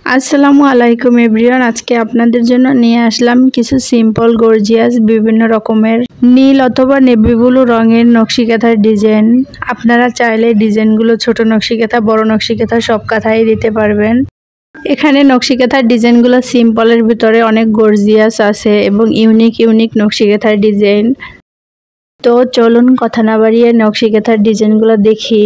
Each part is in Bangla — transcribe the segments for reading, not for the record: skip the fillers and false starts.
আসসালামু আলাইকুম এভরিওয়ান। আজকে আপনাদের জন্য নিয়ে আসলাম কিছু সিম্পল গর্জিয়াস বিভিন্ন রকমের নীল অথবা নেভি ব্লু রঙের নকশি কাঁথার ডিজাইন। আপনারা চাইলে ডিজাইনগুলো ছোট নকশি কাঁথা, বড় নকশি কাঁথা সব কাঁথাই দিতে পারবেন। এখানে নকশি কাঁথার ডিজাইনগুলো সিম্পলের ভিতরে অনেক গর্জিয়াস আছে এবং ইউনিক নকশি কাঁথার ডিজাইন। তো চলুন কথা না বাড়িয়ে নকশি কাঁথার ডিজাইনগুলো দেখি।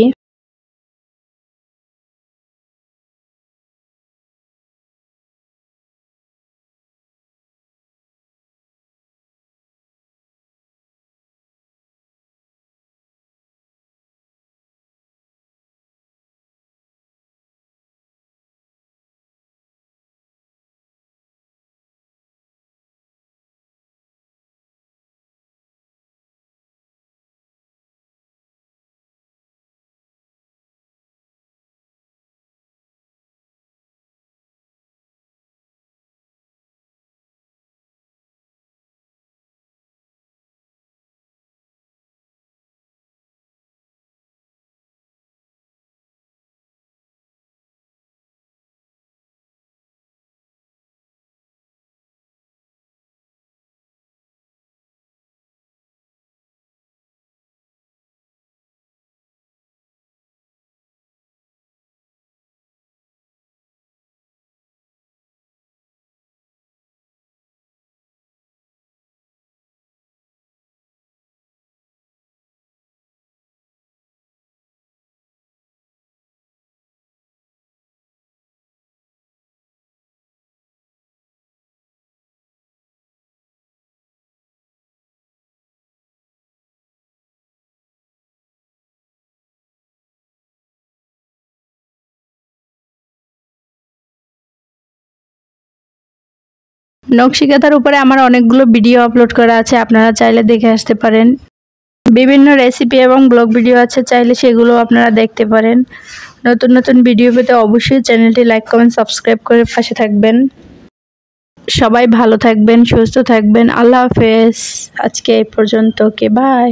নকশি কাঁথার উপরে আমার অনেকগুলো ভিডিও আপলোড করা আছে, আপনারা চাইলে দেখে আসতে পারেন। বিভিন্ন রেসিপি এবং ব্লগ ভিডিও আছে, চাইলে সেগুলো আপনারা দেখতে পারেন। নতুন ভিডিও পেতে অবশ্যই চ্যানেলটি লাইক, কমেন্ট, সাবস্ক্রাইব করে পাশে থাকবেন। সবাই ভালো থাকবেন, সুস্থ থাকবেন। আল্লাহ হাফেজ। আজকে এই পর্যন্ত। ওকে, বাই।